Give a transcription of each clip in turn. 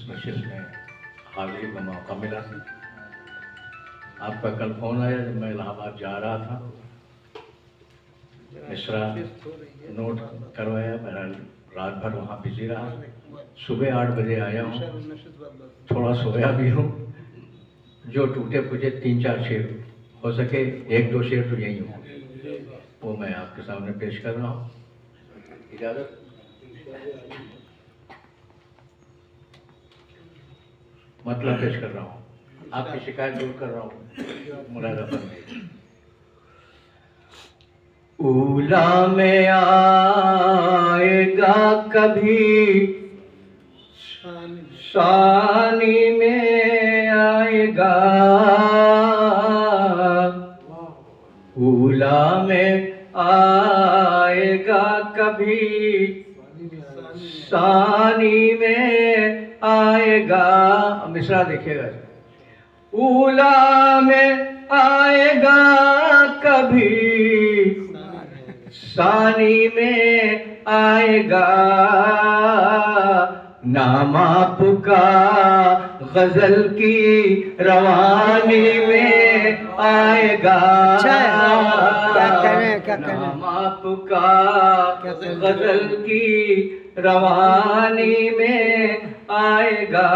मस्जिद में हाजिरी का मौका मिला। आपका कल फ़ोन आया जब मैं इलाहाबाद जा रहा था, मिश्रा नोट करवाया, मेरा रात भर वहाँ बिजी रहा। सुबह 8 बजे आया हूँ, थोड़ा सोया भी हूँ। जो टूटे फूटे 3-4 शेर हो सके, 1-2 शेर तो यही हो, वो मैं आपके सामने पेश कर रहा हूँ। इजाज़त। मतलब पेश कर रहा हूँ, आपकी शिकायत दूर कर रहा हूँ। मुरादा फरमाइए। ऊला में आएगा कभी, सानी में आएगा। ऊला में आएगा कभी, सानी में आएगा। मिसरा देखिएगा। ऊला में आएगा कभी, सानी में आएगा। नाम आपका गजल की रवानी में आएगा। नाम आपका गजल की रवानी में आएगा।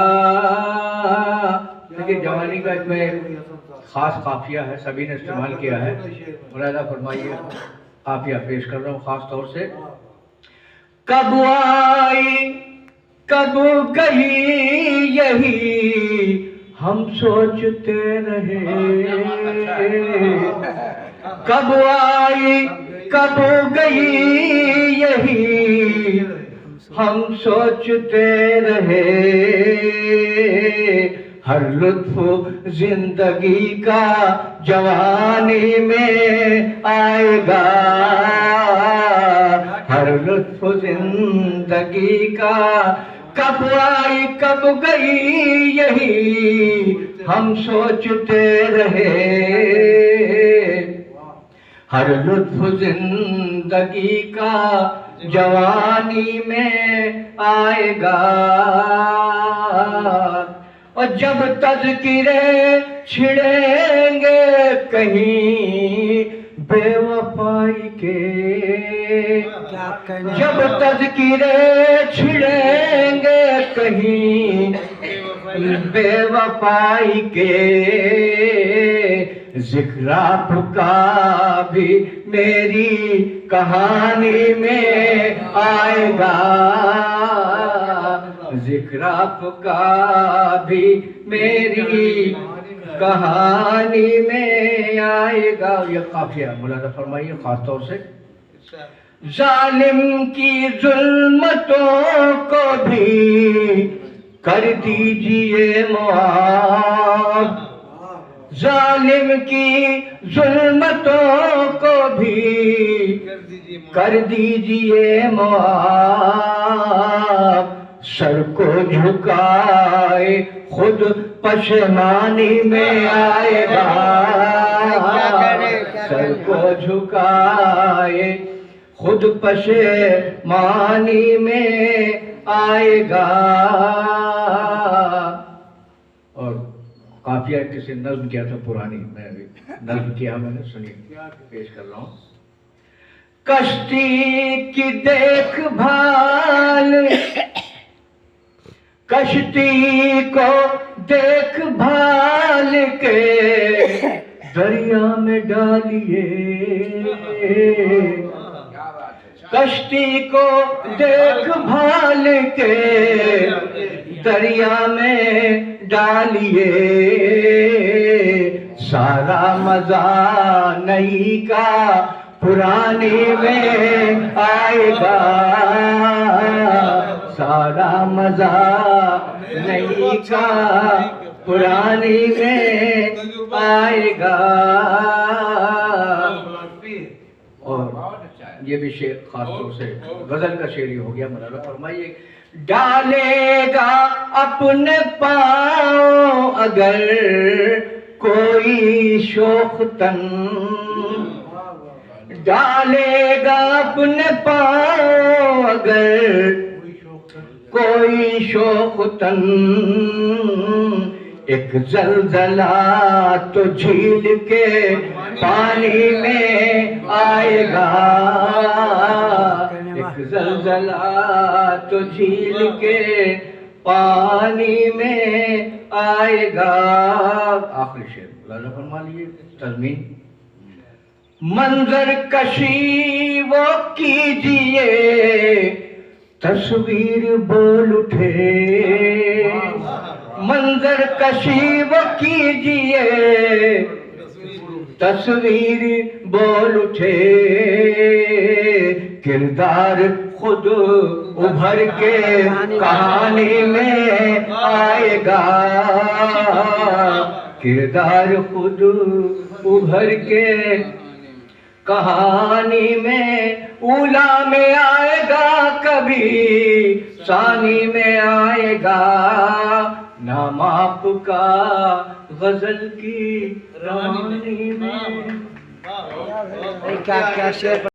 देखिए जवानी का इसमें खास काफिया है, सभी ने इस्तेमाल किया है। मुरादा फरमाइए, काफिया पेश कर रहा हूँ खास तौर से। कब आई कब गई यही हम सोचते रहे। कब आई कब गई यही हम सोचते रहे। हर लुत्फ जिंदगी का जवानी में आएगा। हर लुत्फ जिंदगी का कब आई कब गई यही हम सोचते रहे। हर लुत्फ जिंदगी का जवानी में आएगा। और जब तज़किरे छिड़ेंगे कहीं बेवफाई के, जब तज़किरे छिड़ेंगे कहीं बेवफाई के, जिक्र आपका भी मेरी कहानी में आएगा। जिक्र आपका भी मेरी कहानी में आएगा। ये काफिया मुलादा फरमाइए खास तौर से। जालिम की जुल्मतों को भी कर दीजिए मुआफ़। जालिम की जुल्मतों को भी कर दीजिए मुआफ़। सर को झुकाए खुद पशमानी में आएगा। सर को झुकाए खुद पशमानी में आएगा। और काफिया किसी नज्म किया था पुरानी, मैं नज्म किया, मैंने सुनी, पेश कर रहा हूँ। कश्ती की देखभाल, कश्ती को देखभाल के दरिया में डालिए। कश्ती को देखभाल के दरिया में डालिए। सारा मजा नई का पुरानी में आएगा। सारा मजा नई का पुरानी में आएगा। और ये भी शेर खास तौर से गजल का शेर ही हो गया। मुरादा फरमाइए। डालेगा अपने पाँव अगर कोई शोख तन, डालेगा अपने पाँव अगर कोई शौक तन, एक जलजला तो झील के पानी में आएगा, एक जलजला तो झील के पानी में आएगा। आखिरी शेर लाला फरमा लीजिए तज़मीन। मंजर कशी वो कीजिए, तस्वीर बोल उठे, मंजर कशी वो कीजिए, तस्वीर बोल उठे, किरदार खुद उभर के कहानी में आएगा, किरदार खुद उभर के कहानी में उला में आएगा, कभी सानी में आएगा, नाम आपका गजल की रवानी में। क्या क्या शेर